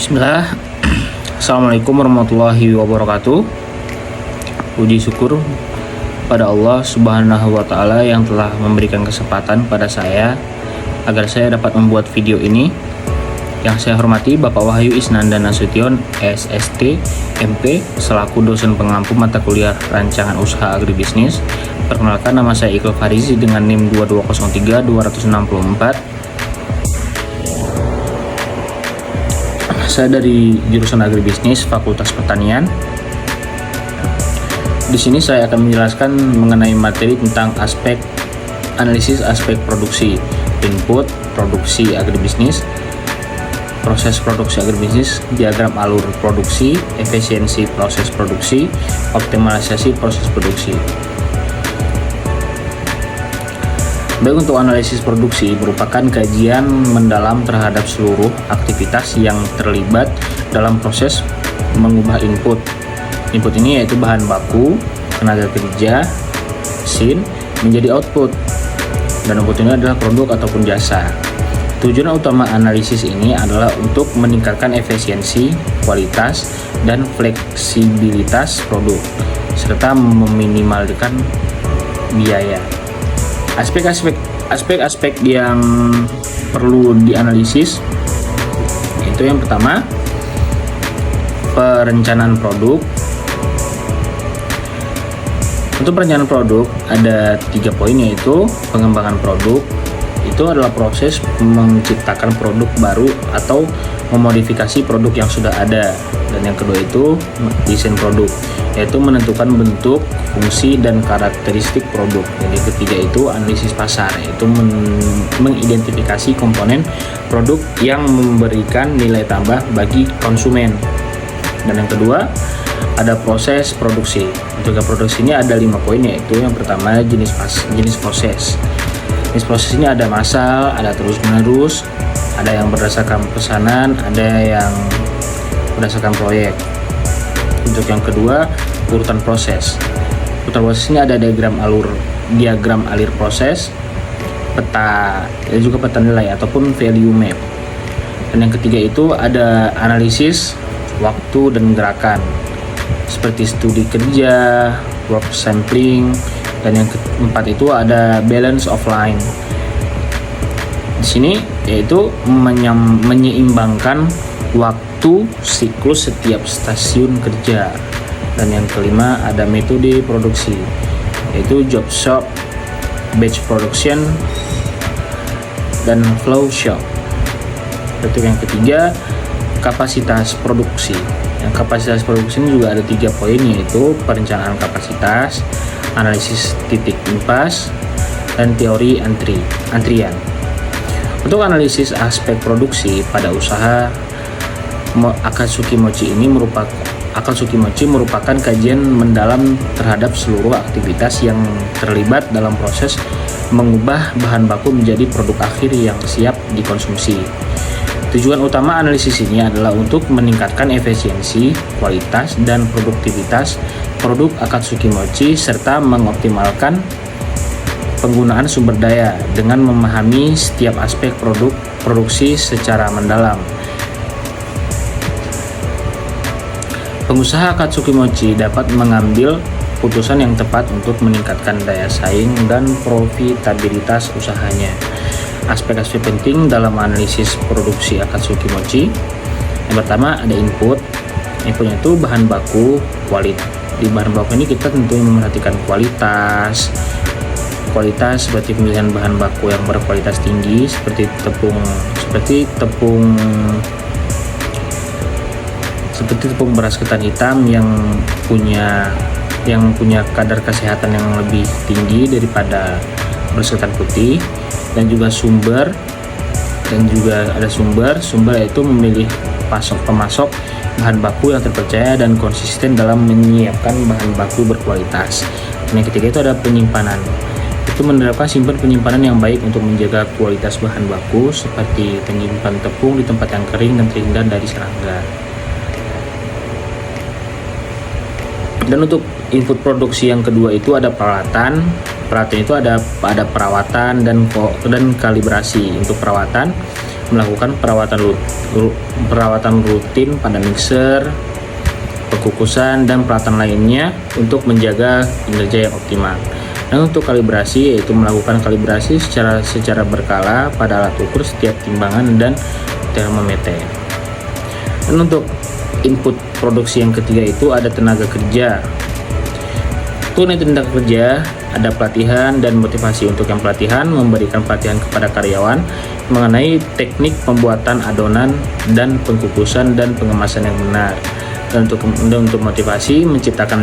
Bismillah. Assalamualaikum warahmatullahi wabarakatuh. Puji syukur pada Allah Subhanahu wa Ta'ala yang telah memberikan kesempatan pada saya agar saya dapat membuat video ini. Yang saya hormati Bapak Wahyu Isnanda Nasution, SST, MP, selaku dosen pengampu mata kuliah Rancangan Usaha Agribisnis. Perkenalkan, nama saya Iqbal Farizi dengan NIM 2203264. Saya dari jurusan Agribisnis Fakultas Pertanian. Di sini saya akan menjelaskan mengenai materi tentang analisis aspek produksi, input, produksi agribisnis, proses produksi agribisnis, diagram alur produksi, efisiensi proses produksi, optimalisasi proses produksi. Baik, untuk analisis produksi merupakan kajian mendalam terhadap seluruh aktivitas yang terlibat dalam proses mengubah input. Input ini yaitu bahan baku, tenaga kerja, mesin, menjadi output. Dan output ini adalah produk ataupun jasa. Tujuan utama analisis ini adalah untuk meningkatkan efisiensi, kualitas, dan fleksibilitas produk, serta meminimalkan biaya. Aspek-aspek yang perlu dianalisis itu yang pertama, perencanaan produk. Untuk perencanaan produk ada 3 poin, yaitu pengembangan produk. Itu adalah proses menciptakan produk baru atau memodifikasi produk yang sudah ada. Dan yang kedua itu desain produk, yaitu menentukan bentuk, fungsi, dan karakteristik produk. Dan yang ketiga itu analisis pasar, yaitu mengidentifikasi komponen produk yang memberikan nilai tambah bagi konsumen. Dan yang kedua ada proses produksi. Untuk produksi ini ada 5 poin, yaitu yang pertama jenis proses. Jenis proses ini ada massal, ada terus menerus, ada yang berdasarkan pesanan, ada yang berdasarkan proyek. Untuk yang kedua, urutan proses. Urutan proses ini ada diagram alir proses, peta, dan juga peta nilai ataupun value map. Dan yang ketiga itu ada analisis waktu dan gerakan, seperti studi kerja, work sampling. Dan yang keempat itu ada balance of line. Di sini yaitu menyeimbangkan waktu siklus setiap stasiun kerja. Dan yang kelima ada metode produksi, yaitu job shop, batch production, dan flow shop. Untuk yang ketiga kapasitas produksi. Yang kapasitas produksi ini juga ada 3 poin, yaitu perencanaan kapasitas, analisis titik impas, dan teori antrian. Untuk analisis aspek produksi pada usaha Akatsuki Mochi merupakan kajian mendalam terhadap seluruh aktivitas yang terlibat dalam proses mengubah bahan baku menjadi produk akhir yang siap dikonsumsi. Tujuan utama analisis ini adalah untuk meningkatkan efisiensi, kualitas, dan produktivitas produk Akatsuki Mochi serta mengoptimalkan penggunaan sumber daya dengan memahami setiap aspek produksi secara mendalam. Pengusaha Akatsuki Mochi dapat mengambil putusan yang tepat untuk meningkatkan daya saing dan profitabilitas usahanya. Aspek-aspek penting dalam analisis produksi Akatsuki Mochi. Yang pertama ada input. Inputnya itu bahan baku, kualitas. Di bahan baku ini kita tentunya memperhatikan kualitas seperti pemilihan bahan baku yang berkualitas tinggi seperti tepung beras ketan hitam yang punya kadar kesehatan yang lebih tinggi daripada beras ketan putih. Dan juga sumber yaitu memilih pemasok bahan baku yang terpercaya dan konsisten dalam menyiapkan bahan baku berkualitas. Dan yang ketiga itu ada penyimpanan, itu menerapkan penyimpanan yang baik untuk menjaga kualitas bahan baku, seperti penyimpan tepung di tempat yang kering dan terhindar dari serangga. Dan untuk input produksi yang kedua itu ada peralatan. Peralatan itu ada perawatan dan kalibrasi. Untuk perawatan melakukan perawatan rutin pada mixer, pekukusan, dan peralatan lainnya untuk menjaga kinerja yang optimal. Dan untuk kalibrasi, yaitu melakukan kalibrasi secara berkala pada alat ukur setiap timbangan dan termometer. Dan untuk input produksi yang ketiga itu ada tenaga kerja. Untuk tenaga kerja ada pelatihan dan motivasi. Untuk yang pelatihan, memberikan pelatihan kepada karyawan mengenai teknik pembuatan adonan dan pengkukusan dan pengemasan yang benar. Dan untuk motivasi, menciptakan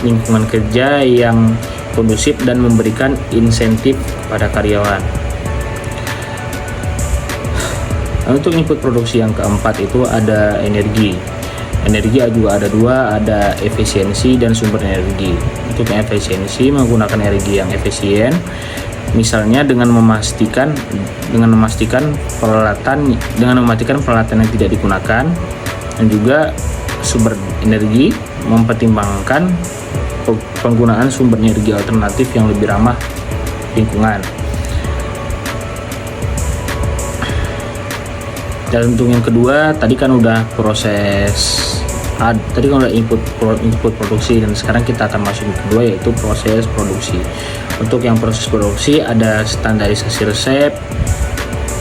lingkungan kerja yang kondusif dan memberikan insentif pada karyawan. Untuk input produksi yang keempat itu ada energi. Energi juga ada dua, ada efisiensi dan sumber energi. Untuk efisiensi, menggunakan energi yang efisien, misalnya dengan mematikan peralatan yang tidak digunakan, dan juga sumber energi mempertimbangkan penggunaan sumber energi alternatif yang lebih ramah lingkungan. Dan untuk yang kedua, tadi kan udah input produksi, dan sekarang kita akan masuk yang kedua, yaitu proses produksi. Untuk yang proses produksi ada standarisasi resep,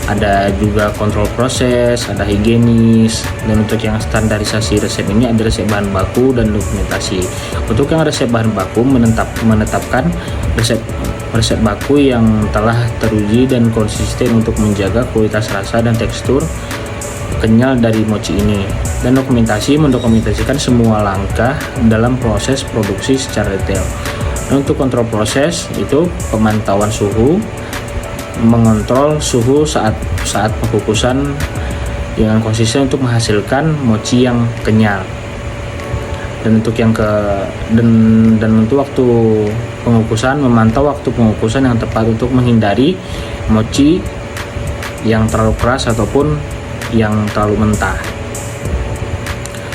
ada juga kontrol proses, ada higienis. Dan untuk yang standarisasi resep ini ada resep bahan baku dan dokumentasi. Untuk yang resep bahan baku menetapkan resep baku yang telah teruji dan konsisten untuk menjaga kualitas rasa dan tekstur kenyal dari mochi ini. Dan dokumentasi mendokumentasikan semua langkah dalam proses produksi secara detail. Dan untuk kontrol proses itu pemantauan suhu, mengontrol suhu saat pengkukusan dengan konsisten untuk menghasilkan mochi yang kenyal. Dan untuk untuk waktu pengukusan, memantau waktu pengukusan yang tepat untuk menghindari mochi yang terlalu keras ataupun yang terlalu mentah.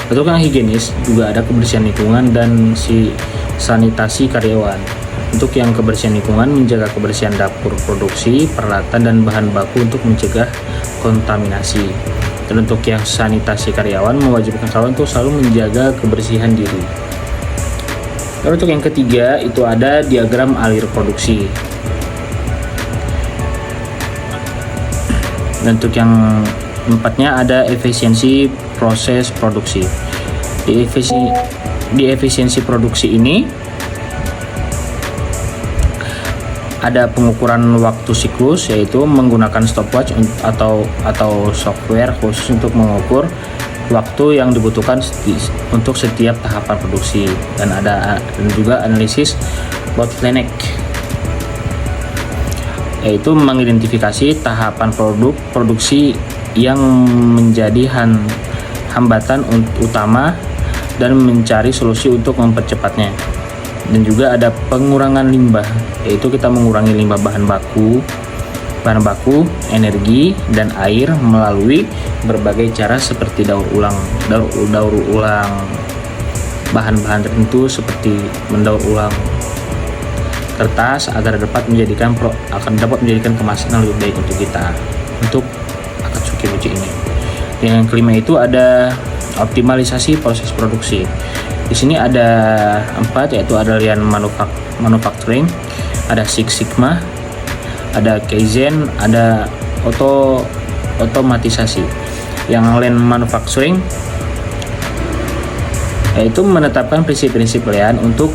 Untuk yang higienis juga ada kebersihan lingkungan dan sanitasi karyawan. Untuk yang kebersihan lingkungan, menjaga kebersihan dapur produksi, peralatan, dan bahan baku untuk mencegah kontaminasi. Dan untuk yang sanitasi karyawan, mewajibkan karyawan untuk selalu menjaga kebersihan diri. Dan untuk yang ketiga itu ada diagram alir produksi. Dan untuk yang empatnya ada efisiensi proses produksi. Di efisiensi produksi ini ada pengukuran waktu siklus, yaitu menggunakan stopwatch atau software khusus untuk mengukur waktu yang dibutuhkan untuk setiap tahapan produksi. Dan juga analisis bottleneck, yaitu mengidentifikasi tahapan produksi yang menjadi hambatan utama dan mencari solusi untuk mempercepatnya. Dan juga ada pengurangan limbah, yaitu kita mengurangi limbah bahan baku, energi, dan air melalui berbagai cara seperti daur ulang bahan-bahan tertentu, seperti mendaur ulang kertas agar dapat menjadikan kemasan yang lebih baik untuk kita, untuk Akatsuki mochi ini. Yang kelima itu ada optimalisasi proses produksi. Di sini ada 4, yaitu ada lean manufacturing, ada Six Sigma, ada Kaizen, ada otomatisasi. Yang lean manufacturing yaitu menetapkan prinsip-prinsip lean untuk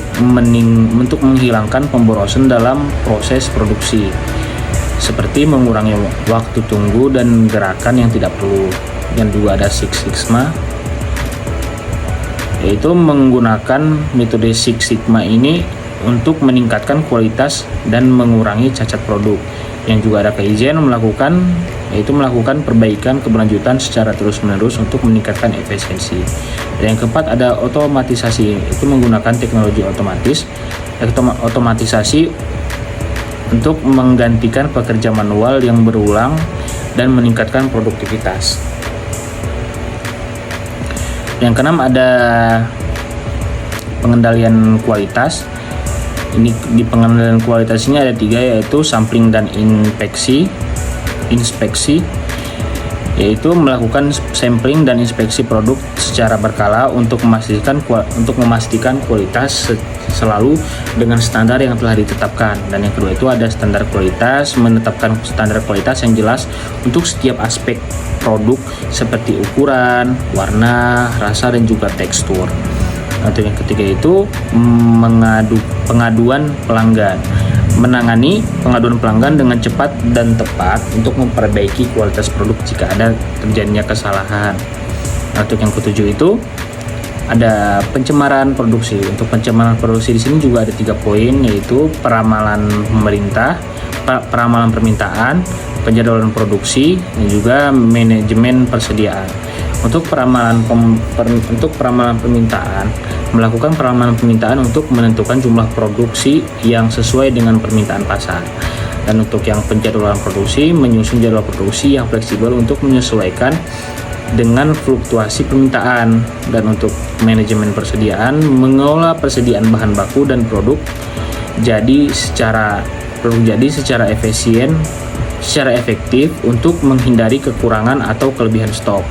menghilangkan pemborosan dalam proses produksi, seperti mengurangi waktu tunggu dan gerakan yang tidak perlu. Dan juga ada Six Sigma, yaitu menggunakan metode Six Sigma ini untuk meningkatkan kualitas dan mengurangi cacat produk. Yang juga ada Kaizen melakukan perbaikan keberlanjutan secara terus-menerus untuk meningkatkan efisiensi. Dan yang keempat ada otomatisasi, itu menggunakan teknologi otomatisasi untuk menggantikan pekerja manual yang berulang dan meningkatkan produktivitas. Yang keenam ada pengendalian kualitas. Ini di pengendalian kualitas ini ada 3, yaitu sampling dan inspeksi. yaitu melakukan sampling dan inspeksi produk secara berkala untuk memastikan kualitas selalu dengan standar yang telah ditetapkan. Dan yang kedua itu ada standar kualitas, menetapkan standar kualitas yang jelas untuk setiap aspek produk seperti ukuran, warna, rasa, dan juga tekstur. Untuk yang ketiga itu pengaduan pelanggan, menangani pengaduan pelanggan dengan cepat dan tepat untuk memperbaiki kualitas produk jika ada terjadinya kesalahan. Untuk yang ketujuh itu ada pencemaran produksi. Untuk pencemaran produksi di sini juga ada 3 poin, yaitu peramalan pemerintah, peramalan permintaan, penjadwalan produksi, dan juga manajemen persediaan. Untuk peramalan permintaan, melakukan peramalan permintaan untuk menentukan jumlah produksi yang sesuai dengan permintaan pasar. Dan untuk yang penjadwalan produksi, menyusun jadwal produksi yang fleksibel untuk menyesuaikan dengan fluktuasi permintaan. Dan untuk manajemen persediaan, mengelola persediaan bahan baku dan produk jadi secara efektif untuk menghindari kekurangan atau kelebihan stok.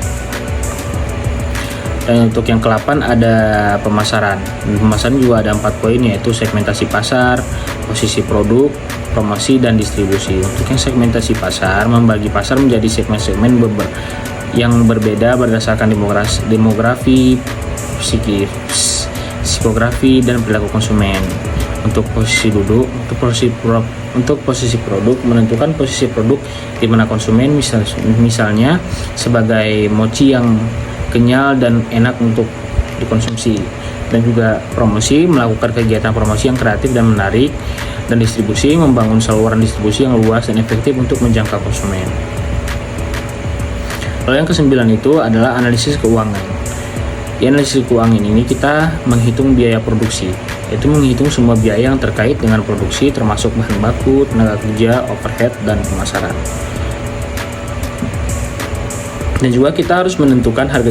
Dan untuk yang ke-8 ada pemasaran. Pemasaran juga ada 4 poin, yaitu segmentasi pasar, posisi produk, promosi, dan distribusi. Untuk yang segmentasi pasar, membagi pasar menjadi segmen-segmen yang berbeda berdasarkan demografi, psikografi, dan perilaku konsumen. Untuk posisi produk, menentukan posisi produk di mana konsumen, misalnya sebagai mochi yang kenyal dan enak untuk dikonsumsi. Dan juga promosi, melakukan kegiatan promosi yang kreatif dan menarik. Dan distribusi, membangun saluran distribusi yang luas dan efektif untuk menjangkau konsumen. Lalu yang ke-9 itu adalah analisis keuangan. Di analisis keuangan ini kita menghitung biaya produksi, yaitu menghitung semua biaya yang terkait dengan produksi, termasuk bahan baku, tenaga kerja, overhead, dan pemasaran. Dan juga kita harus menentukan harga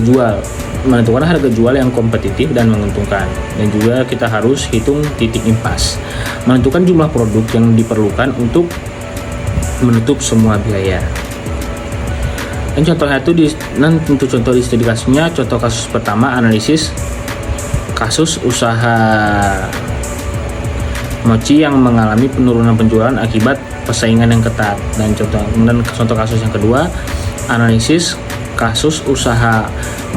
jual yang kompetitif dan menguntungkan. Dan juga kita harus hitung titik impas, menentukan jumlah produk yang diperlukan untuk menutup semua biaya. Dan contohnya itu untuk contoh di studi kasusnya, contoh kasus pertama, analisis kasus usaha mochi yang mengalami penurunan penjualan akibat persaingan yang ketat. Dan contoh kasus yang kedua, analisis kasus usaha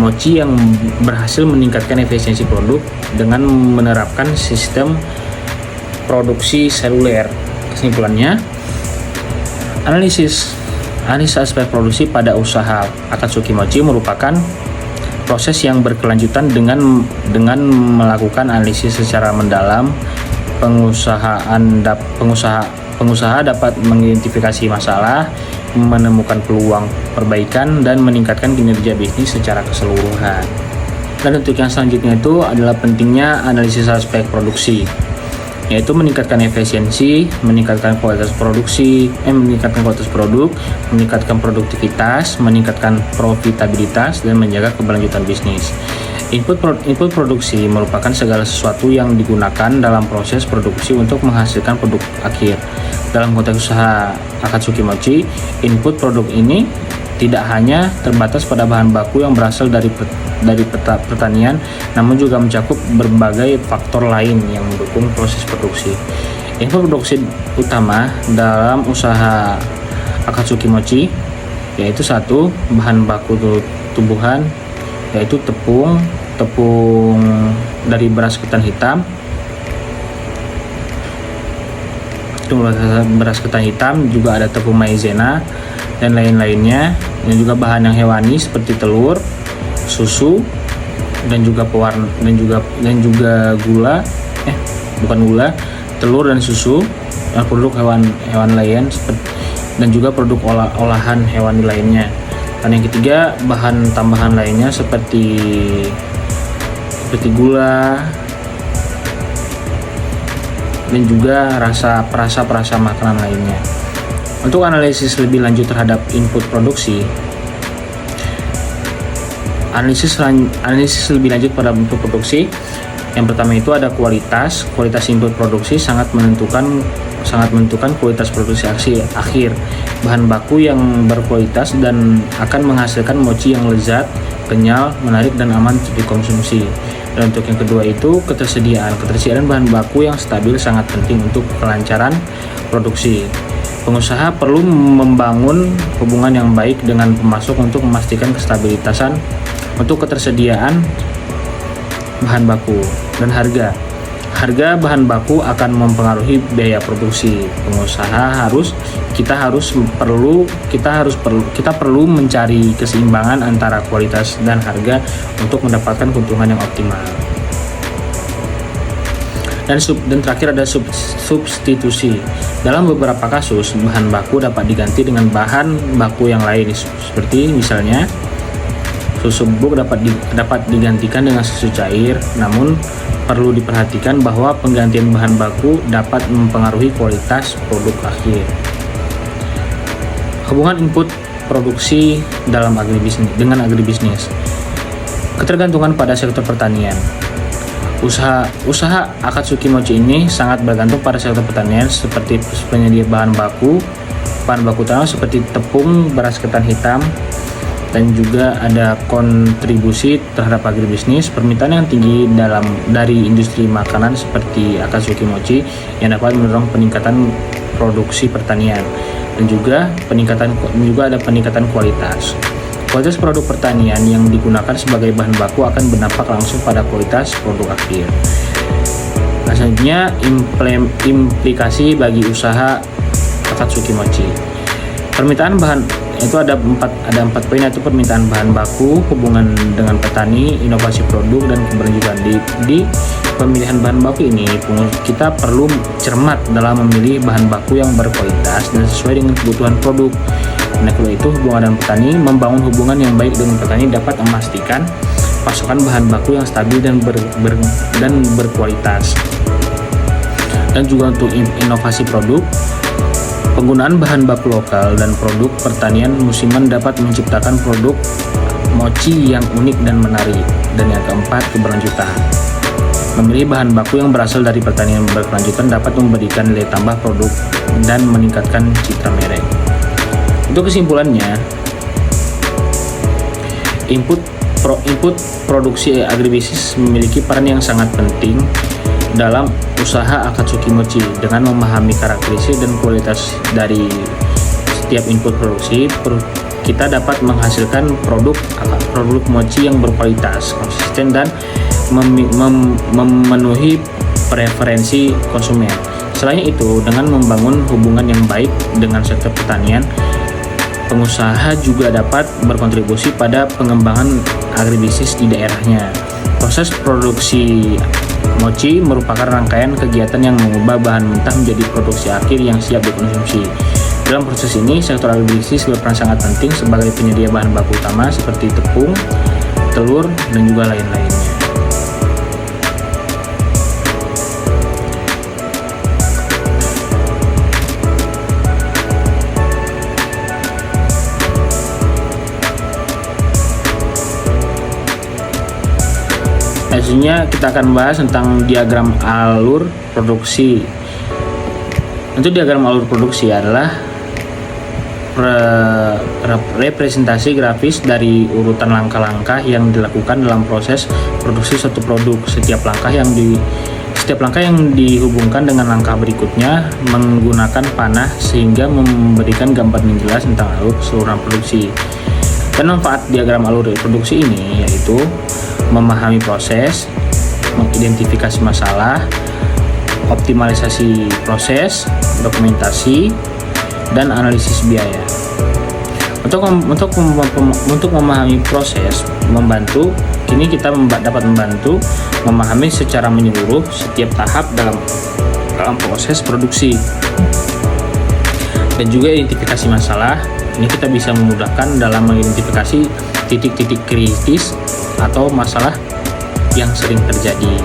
mochi yang berhasil meningkatkan efisiensi produk dengan menerapkan sistem produksi seluler. Kesimpulannya, analisis aspek produksi pada usaha Akatsuki Mochi merupakan proses yang berkelanjutan dengan melakukan analisis secara mendalam. Pengusaha dapat mengidentifikasi masalah, menemukan peluang perbaikan, dan meningkatkan kinerja bisnis secara keseluruhan. Dan untuk yang selanjutnya itu adalah pentingnya analisis aspek produksi, yaitu meningkatkan efisiensi, meningkatkan kualitas produk, meningkatkan produktivitas, meningkatkan profitabilitas, dan menjaga keberlanjutan bisnis. Input produksi merupakan segala sesuatu yang digunakan dalam proses produksi untuk menghasilkan produk akhir. Dalam konteks usaha Akatsuki Mochi, input produk ini tidak hanya terbatas pada bahan baku yang berasal dari pertanian, namun juga mencakup berbagai faktor lain yang mendukung proses produksi. Input produksi utama dalam usaha Akatsuki Mochi yaitu 1. Bahan baku tumbuhan, yaitu tepung dari beras ketan hitam. Beras ketan hitam, juga ada tepung maizena dan lain-lainnya, dan juga bahan yang hewani seperti telur, susu, dan juga pewarna, dan juga gula, telur dan susu, dan produk hewan lain dan juga produk olahan hewani lainnya. Dan yang ketiga, bahan tambahan lainnya seperti gula dan juga perasa makanan lainnya. Untuk analisis lebih lanjut terhadap input produksi, analisis lebih lanjut pada input produksi, Yang pertama itu ada kualitas. Kualitas input produksi sangat menentukan kualitas produksi akhir. Bahan baku yang berkualitas dan akan menghasilkan mochi yang lezat, kenyal, menarik, dan aman untuk dikonsumsi. Dan untuk yang kedua itu ketersediaan. Ketersediaan bahan baku yang stabil sangat penting untuk kelancaran produksi. Pengusaha perlu membangun hubungan yang baik dengan pemasok untuk memastikan kestabilitasan untuk ketersediaan bahan baku dan harga. Harga bahan baku akan mempengaruhi biaya produksi. Kita perlu mencari keseimbangan antara kualitas dan harga untuk mendapatkan keuntungan yang optimal. Dan terakhir ada substitusi. Dalam beberapa kasus, bahan baku dapat diganti dengan bahan baku yang lain, seperti misalnya susu bubuk dapat digantikan dengan susu cair. Namun perlu diperhatikan bahwa penggantian bahan baku dapat mempengaruhi kualitas produk akhir. Hubungan input produksi dalam agribisnis. Ketergantungan pada sektor pertanian. Usaha Akatsuki Mochi ini sangat bergantung pada sektor pertanian seperti penyedia bahan baku utama seperti tepung, beras ketan hitam, dan juga ada kontribusi terhadap agribisnis. Permintaan yang tinggi dari industri makanan seperti Akatsuki Mochi yang dapat mendorong peningkatan produksi pertanian, dan juga ada peningkatan kualitas. Kualitas produk pertanian yang digunakan sebagai bahan baku akan berdampak langsung pada kualitas produk akhir. Selanjutnya, implikasi bagi usaha Akatsuki Mochi. Permintaan bahan itu ada empat poin, yaitu permintaan bahan baku, hubungan dengan petani, inovasi produk, dan keberlanjutan. Di pemilihan bahan baku ini kita perlu cermat dalam memilih bahan baku yang berkualitas dan sesuai dengan kebutuhan produk. Nah, kalau itu hubungan dengan petani, membangun hubungan yang baik dengan petani dapat memastikan pasokan bahan baku yang stabil dan berkualitas. Dan juga untuk inovasi produk, penggunaan bahan baku lokal dan produk pertanian musiman dapat menciptakan produk mochi yang unik dan menarik. Dan yang keempat, keberlanjutan. Memilih bahan baku yang berasal dari pertanian berkelanjutan dapat memberikan nilai tambah produk dan meningkatkan citra merek. Untuk kesimpulannya, input produksi agribisnis memiliki peran yang sangat penting dalam usaha Akatsuki Mochi. Dengan memahami karakteristik dan kualitas dari setiap input produksi, kita dapat menghasilkan produk mochi yang berkualitas, konsisten, dan memenuhi preferensi konsumen. Selain itu, dengan membangun hubungan yang baik dengan sektor pertanian, pengusaha juga dapat berkontribusi pada pengembangan agribisnis di daerahnya. Proses produksi mochi merupakan rangkaian kegiatan yang mengubah bahan mentah menjadi produksi akhir yang siap dikonsumsi. Dalam proses ini, sektor agribisnis berperan sangat penting sebagai penyedia bahan baku utama seperti tepung, telur, dan juga lain-lainnya. Selanjutnya kita akan bahas tentang diagram alur produksi. Untuk diagram alur produksi adalah representasi grafis dari urutan langkah-langkah yang dilakukan dalam proses produksi suatu produk. Setiap langkah yang dihubungkan dengan langkah berikutnya menggunakan panah sehingga memberikan gambar yang jelas tentang alur keseluruhan produksi. Dan manfaat diagram alur produksi ini yaitu memahami proses, mengidentifikasi masalah, optimalisasi proses, dokumentasi, dan analisis biaya. Untuk memahami proses, kini kita dapat membantu memahami secara menyeluruh setiap tahap dalam proses produksi. Dan juga identifikasi masalah, ini kita bisa memudahkan dalam mengidentifikasi titik-titik kritis atau masalah yang sering terjadi.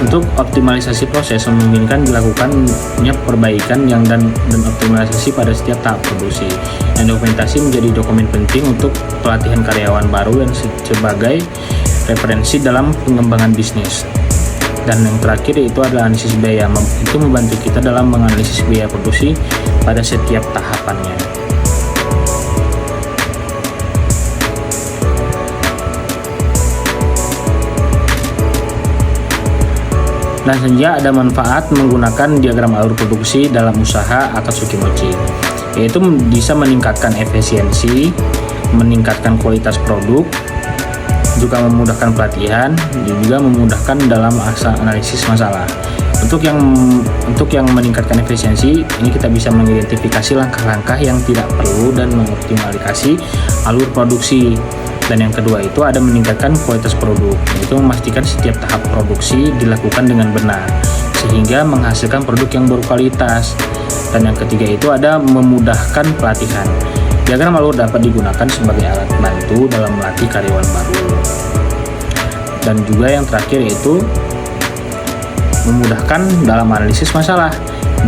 Untuk optimalisasi proses memungkinkan dilakukannya perbaikan dan optimalisasi pada setiap tahap produksi. Dan dokumentasi menjadi dokumen penting untuk pelatihan karyawan baru dan sebagai referensi dalam pengembangan bisnis. Dan yang terakhir itu adalah analisis biaya. Itu membantu kita dalam menganalisis biaya produksi pada setiap tahapannya. Dan saja ada manfaat menggunakan diagram alur produksi dalam usaha Akatsuki Mochi, yaitu bisa meningkatkan efisiensi, meningkatkan kualitas produk, juga memudahkan pelatihan, dan juga memudahkan dalam analisis masalah. Untuk yang meningkatkan efisiensi, ini kita bisa mengidentifikasi langkah-langkah yang tidak perlu dan mengoptimalisasi alur produksi. Dan yang kedua itu ada meningkatkan kualitas produk, yaitu memastikan setiap tahap produksi dilakukan dengan benar sehingga menghasilkan produk yang berkualitas. Dan yang ketiga itu ada memudahkan pelatihan. Diagram alur dapat digunakan sebagai alat bantu dalam melatih karyawan baru. Dan juga yang terakhir yaitu memudahkan dalam analisis masalah.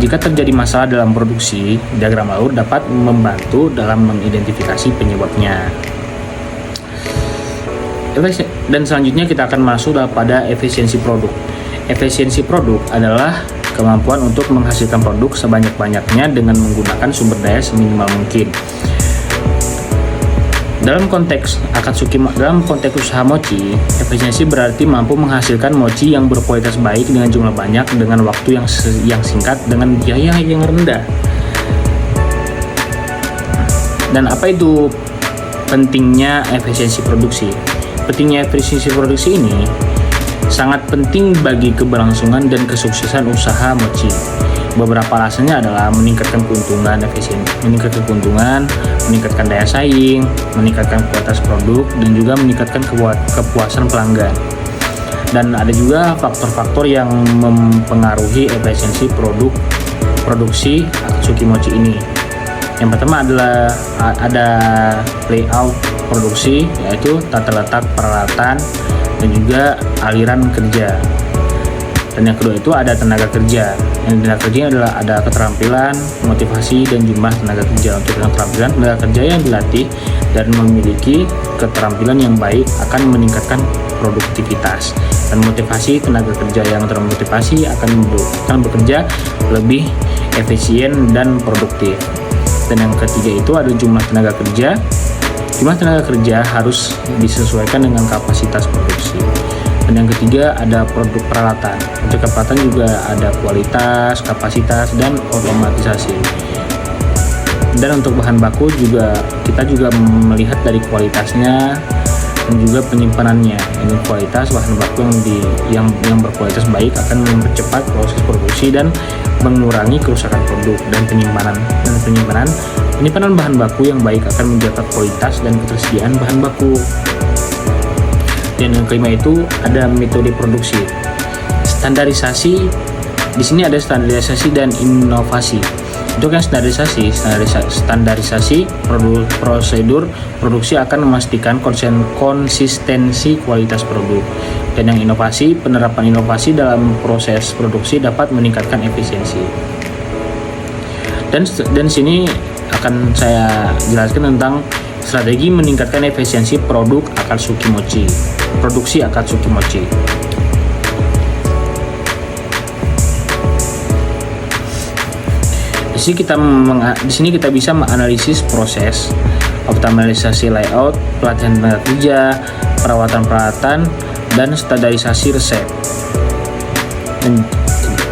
Jika terjadi masalah dalam produksi, diagram alur dapat membantu dalam mengidentifikasi penyebabnya. Dan selanjutnya kita akan masuk pada efisiensi produk. Efisiensi produk adalah kemampuan untuk menghasilkan produk sebanyak-banyaknya dengan menggunakan sumber daya seminimal mungkin. Dalam konteks usaha mochi, efisiensi berarti mampu menghasilkan mochi yang berkualitas baik dengan jumlah banyak dengan waktu yang singkat dengan biaya yang rendah. Dan apa itu pentingnya efisiensi produksi? Pentingnya efisiensi produksi ini sangat penting bagi keberlangsungan dan kesuksesan usaha mochi. Beberapa alasannya adalah meningkatkan keuntungan, meningkatkan daya saing, meningkatkan kualitas produk, dan juga meningkatkan kepuasan pelanggan. Dan ada juga faktor-faktor yang mempengaruhi efisiensi produksi Akatsuki Mochi ini. Yang pertama adalah ada layout produksi, yaitu tata letak peralatan dan juga aliran kerja. Dan yang kedua itu ada tenaga kerja. Yang tenaga kerja adalah ada keterampilan, motivasi, dan jumlah tenaga kerja. Untuk keterampilan, tenaga kerja yang dilatih dan memiliki keterampilan yang baik akan meningkatkan produktivitas. Dan motivasi, tenaga kerja yang termotivasi akan bekerja lebih efisien dan produktif. Dan yang ketiga itu ada jumlah tenaga kerja. Jumlah tenaga kerja harus disesuaikan dengan kapasitas produksi. Dan yang ketiga ada produk peralatan. Untuk peralatan juga ada kualitas, kapasitas, dan otomatisasi. Dan untuk bahan baku kita juga melihat dari kualitasnya dan juga penyimpanannya. Ini kualitas bahan baku yang berkualitas baik akan mempercepat proses produksi dan mengurangi kerusakan produk. Dan penyimpanan bahan baku yang baik akan menjaga kualitas dan ketersediaan bahan baku. Dan yang kelima itu ada metode produksi. Standarisasi, di sini ada standarisasi dan inovasi. Untuk yang standarisasi prosedur produksi akan memastikan konsistensi kualitas produk. Dan yang inovasi, penerapan inovasi dalam proses produksi dapat meningkatkan efisiensi. Dan sini akan saya jelaskan tentang strategi meningkatkan efisiensi produksi Akatsuki Mochi. Di sini kita bisa menganalisis proses, optimalisasi layout, pelatihan tenaga kerja, perawatan peralatan, dan standarisasi resep.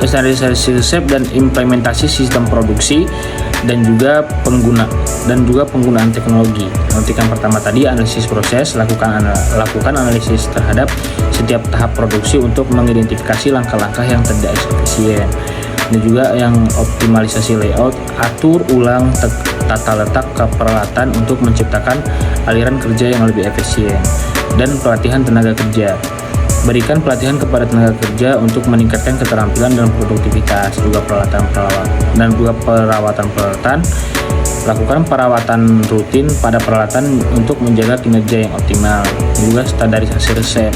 Standarisasi resep dan implementasi sistem produksi dan juga penggunaan teknologi. Untuk yang pertama tadi analisis proses, lakukan analisis terhadap setiap tahap produksi untuk mengidentifikasi langkah-langkah yang tidak efisien. Dan juga yang optimalisasi layout, atur ulang tata letak peralatan untuk menciptakan aliran kerja yang lebih efisien. Dan pelatihan tenaga kerja, berikan pelatihan kepada tenaga kerja untuk meningkatkan keterampilan dan produktivitas. Juga perawatan peralatan, lakukan perawatan rutin pada peralatan untuk menjaga kinerja yang optimal. Juga standarisasi resep,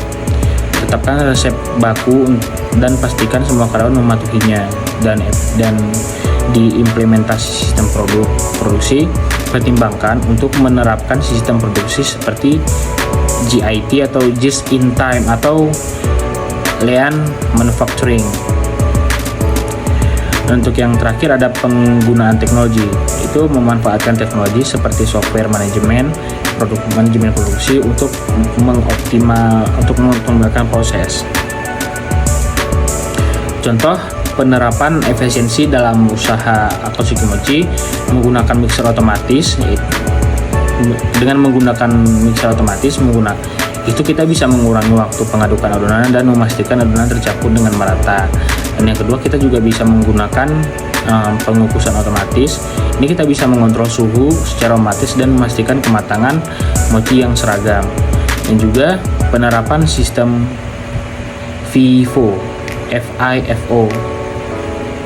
tetapkan resep baku dan pastikan semua karyawan mematuhinya. Dan diimplementasi sistem produksi, pertimbangkan untuk menerapkan sistem produksi seperti JIT atau Just in Time atau Lean Manufacturing. Dan untuk yang terakhir ada penggunaan teknologi, itu memanfaatkan teknologi seperti software manajemen produksi untuk mengoptimalkan proses. Contoh penerapan efisiensi dalam usaha Akatsuki Mochi menggunakan mixer otomatis. Dengan menggunakan mixer otomatis itu kita bisa mengurangi waktu pengadukan adonan dan memastikan adonan tercampur dengan merata. Dan yang kedua, kita juga bisa menggunakan pengukusan otomatis. Ini kita bisa mengontrol suhu secara otomatis dan memastikan kematangan mochi yang seragam. Dan juga penerapan sistem FIFO.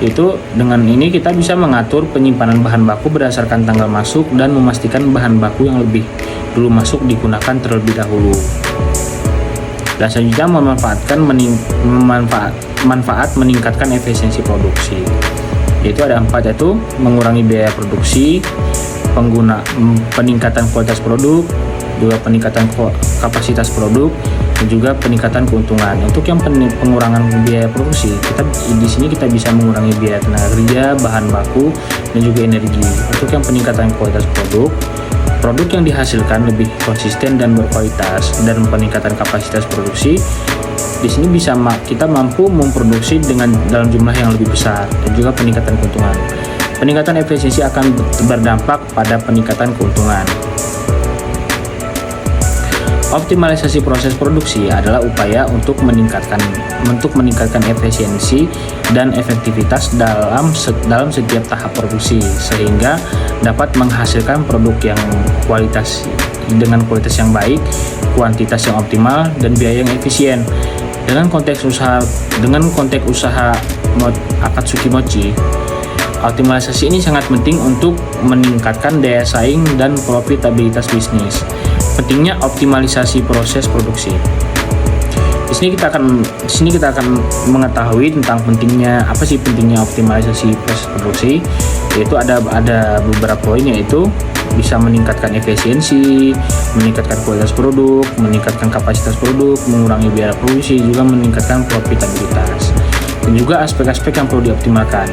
Itu dengan ini kita bisa mengatur penyimpanan bahan baku berdasarkan tanggal masuk dan memastikan bahan baku yang lebih dulu masuk digunakan terlebih dahulu. Dan selanjutnya manfaat meningkatkan efisiensi produksi. Yaitu ada 4, yaitu mengurangi biaya produksi, peningkatan kualitas produk, juga peningkatan kapasitas produk, dan juga peningkatan keuntungan. Untuk yang pengurangan biaya produksi, di sini kita bisa mengurangi biaya tenaga kerja, bahan baku, dan juga energi. Untuk yang peningkatan kualitas produk yang dihasilkan lebih konsisten dan berkualitas, dan peningkatan kapasitas produksi. Di sini kita mampu memproduksi dalam jumlah yang lebih besar, dan juga peningkatan keuntungan. Peningkatan efisiensi akan berdampak pada peningkatan keuntungan. Optimalisasi proses produksi adalah upaya untuk meningkatkan efisiensi dan efektivitas dalam setiap tahap produksi, sehingga dapat menghasilkan produk yang dengan kualitas yang baik, kuantitas yang optimal, dan biaya yang efisien. Dengan konteks usaha Akatsuki Mochi, optimalisasi ini sangat penting untuk meningkatkan daya saing dan profitabilitas bisnis. Pentingnya optimalisasi proses produksi. Di sini kita akan mengetahui tentang pentingnya optimalisasi proses produksi. Yaitu ada beberapa poin, yaitu bisa meningkatkan efisiensi, meningkatkan kualitas produk, meningkatkan kapasitas produk, mengurangi biaya produksi, juga meningkatkan profitabilitas. Dan juga aspek-aspek yang perlu dioptimalkan.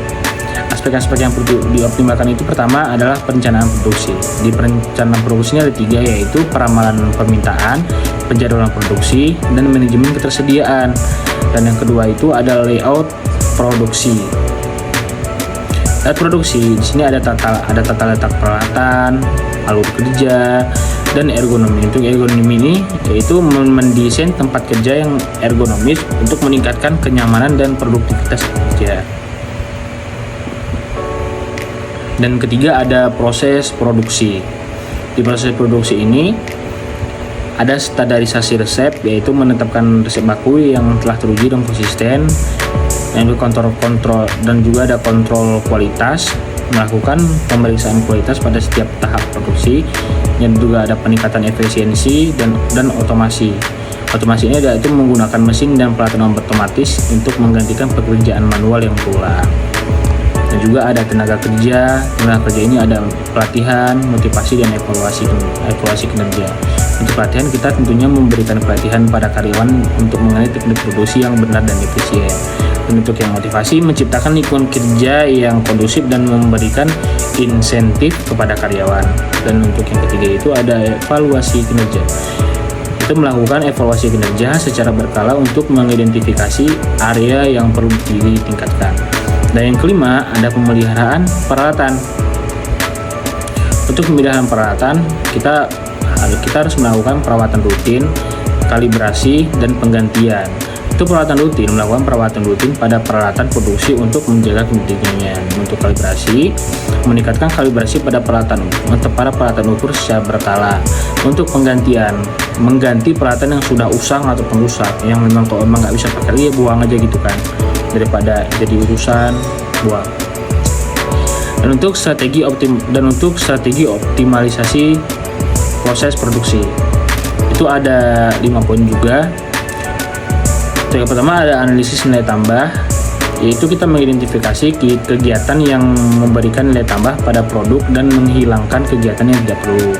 Aspek-aspek yang perlu dioptimalkan itu pertama adalah perencanaan produksi. Di perencanaan produksinya ada 3, yaitu peramalan permintaan, penjadwalan produksi, dan manajemen ketersediaan. Dan yang kedua itu ada layout produksi. Layout produksi di sini ada tata letak peralatan, alur kerja, dan ergonomi. Untuk ergonomi ini yaitu mendesain tempat kerja yang ergonomis untuk meningkatkan kenyamanan dan produktivitas kerja. Dan ketiga ada proses produksi. Di proses produksi ini ada standarisasi resep, yaitu menetapkan resep baku yang telah teruji dan konsisten, yang kontrol dan juga ada kontrol kualitas, melakukan pemeriksaan kualitas pada setiap tahap produksi, dan juga ada peningkatan efisiensi dan otomasi. Otomasi ini yaitu menggunakan mesin dan peralatan otomatis untuk menggantikan pekerjaan manual yang berulang. Dan juga ada tenaga kerja ini ada pelatihan, motivasi, dan evaluasi kinerja. Untuk pelatihan, kita tentunya memberikan pelatihan pada karyawan untuk mengenai teknik produksi yang benar dan efisien. Dan untuk yang motivasi, menciptakan lingkungan kerja yang kondusif dan memberikan insentif kepada karyawan. Dan untuk yang ketiga itu ada evaluasi kinerja. Itu melakukan evaluasi kinerja secara berkala untuk mengidentifikasi area yang perlu ditingkatkan. Dan yang kelima ada pemeliharaan peralatan. Untuk pemeliharaan peralatan, kita harus melakukan perawatan rutin, kalibrasi, dan penggantian. Itu melakukan perawatan rutin pada peralatan produksi untuk menjaga kinerjanya. Untuk kalibrasi, meningkatkan kalibrasi pada peralatan ukur secara berkala. Untuk penggantian, mengganti peralatan yang sudah usang ataupun rusak, yang memang kalau nggak bisa pakai, ya buang aja gitu kan, daripada jadi urusan buang. Dan untuk strategi optimalisasi proses produksi itu ada 5 poin juga. Yang pertama ada analisis nilai tambah, yaitu kita mengidentifikasi kegiatan yang memberikan nilai tambah pada produk dan menghilangkan kegiatan yang tidak perlu.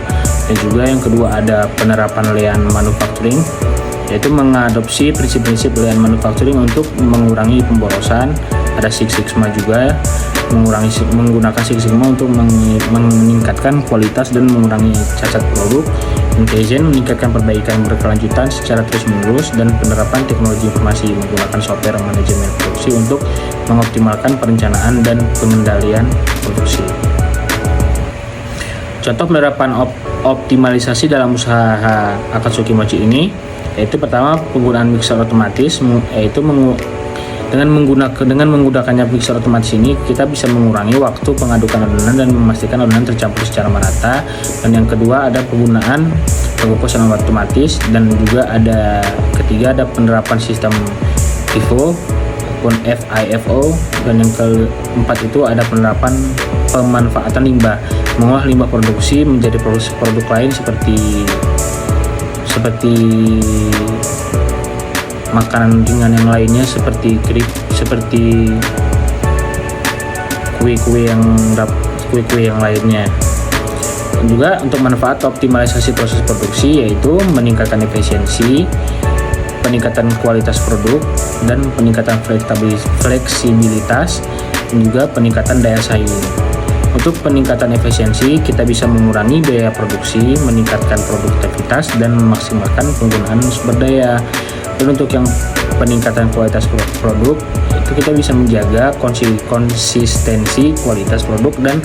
Dan juga yang kedua ada penerapan lean manufacturing, yaitu mengadopsi prinsip-prinsip lean manufacturing untuk mengurangi pemborosan. Ada Six Sigma juga, menggunakan Six Sigma untuk meningkatkan kualitas dan mengurangi cacat produk. Kaizen meningkatkan perbaikan berkelanjutan secara terus-menerus, dan penerapan teknologi informasi menggunakan software manajemen produksi untuk mengoptimalkan perencanaan dan pengendalian produksi. Contoh penerapan optimalisasi dalam usaha Akatsuki Mochi ini yaitu pertama penggunaan mixer otomatis, yaitu dengan menggunakannya mixer otomatis ini kita bisa mengurangi waktu pengadukan adonan dan memastikan adonan tercampur secara merata. Dan yang kedua ada penggunaan pengukusan otomatis, dan juga ada ketiga ada penerapan sistem FIFO maupun FIFO. Dan yang keempat itu ada penerapan pemanfaatan limbah, mengolah limbah produksi menjadi produk lain seperti makanan ringan yang lainnya, seperti kue-kue yang lainnya. Dan juga untuk manfaat optimalisasi proses produksi yaitu meningkatkan efisiensi, peningkatan kualitas produk, dan peningkatan fleksibilitas, dan juga peningkatan daya saing. Untuk peningkatan efisiensi, kita bisa mengurangi biaya produksi, meningkatkan produktivitas, dan memaksimalkan penggunaan sumber daya. Dan untuk yang peningkatan kualitas produk, itu kita bisa menjaga konsistensi kualitas produk dan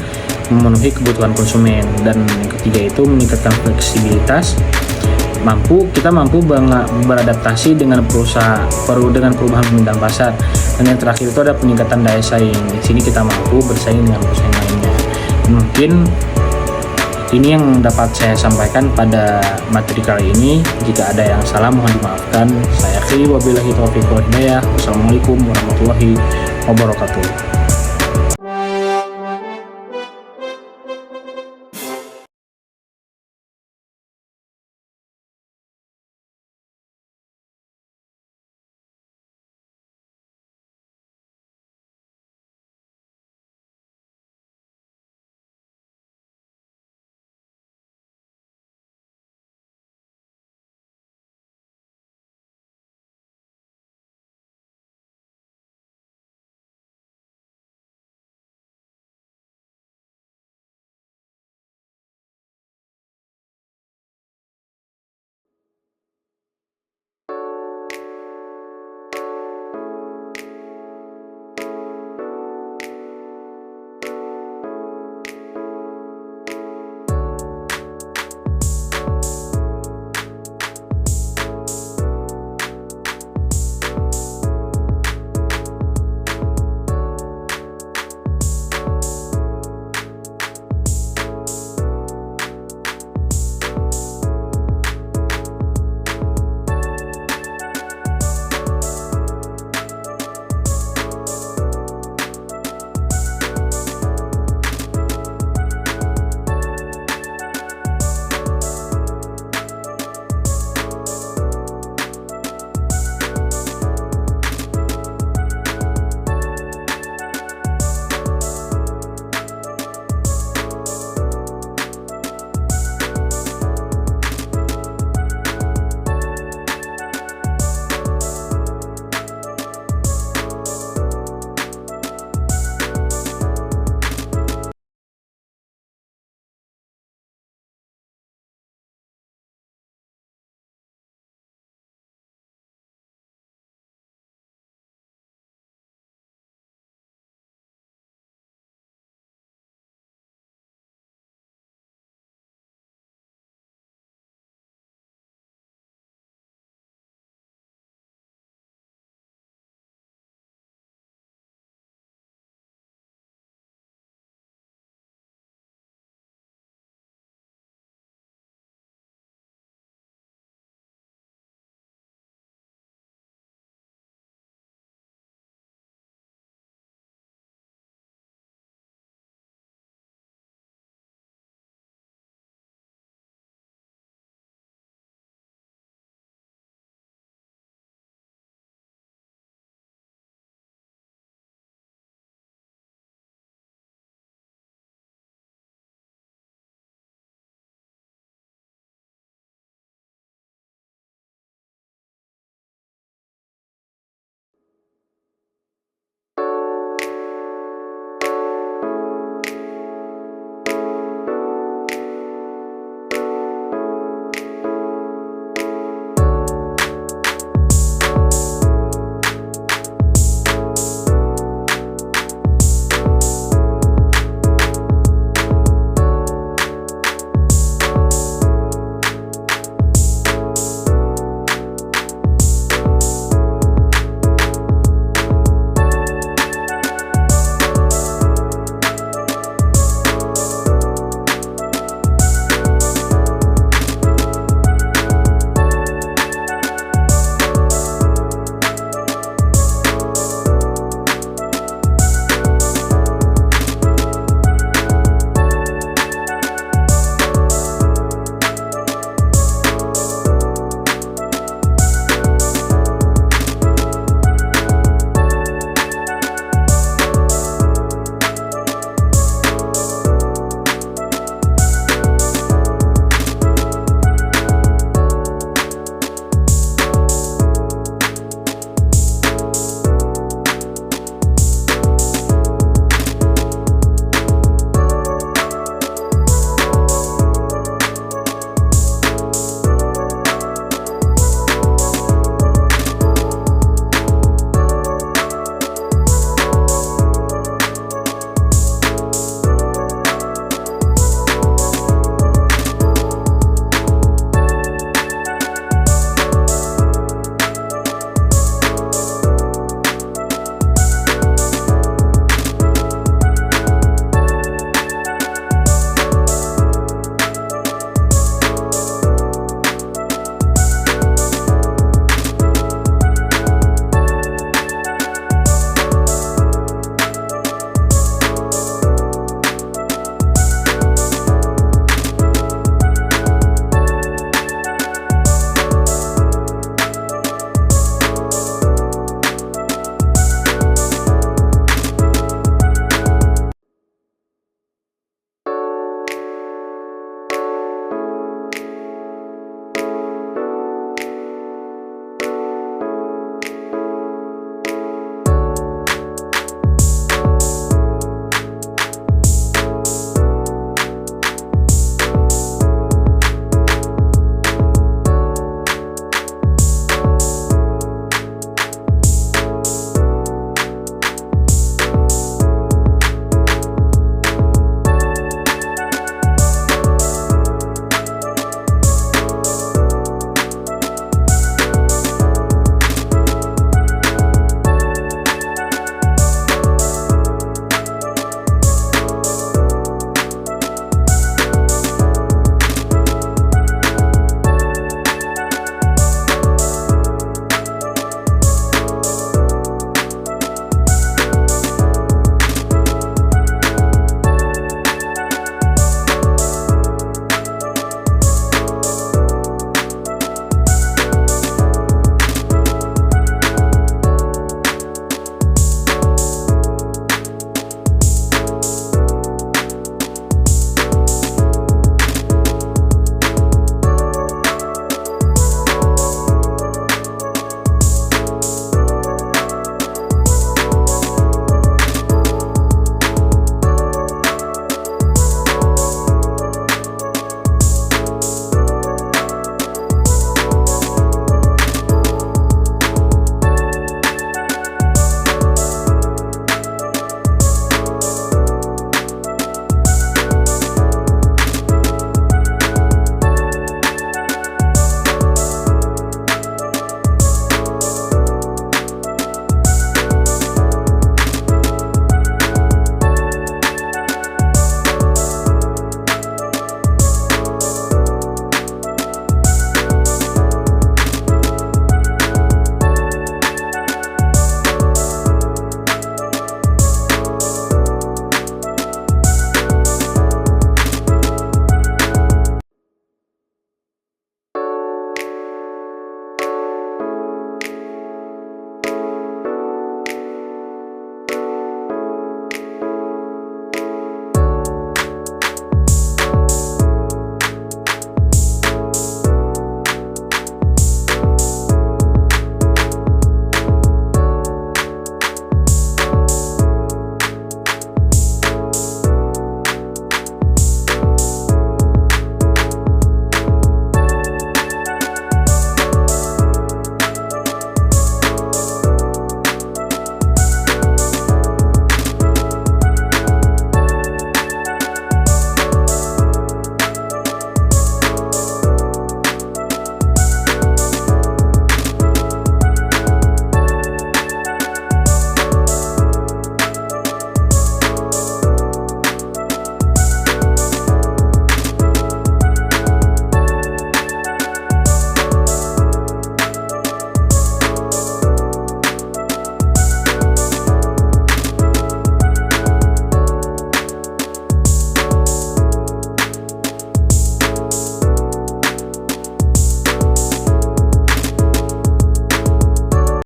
memenuhi kebutuhan konsumen. Dan yang ketiga itu meningkatkan fleksibilitas, kita mampu beradaptasi dengan perubahan permintaan pasar. Dan yang terakhir itu ada peningkatan daya saing. Di sini kita mampu bersaing dengan perusahaan lainnya. Mungkin ini yang dapat saya sampaikan pada materi kali ini. Jika ada yang salah mohon dimaafkan. Saya akhiri, wabillahi taufiq wal hidayah. Wassalamualaikum warahmatullahi wabarakatuh.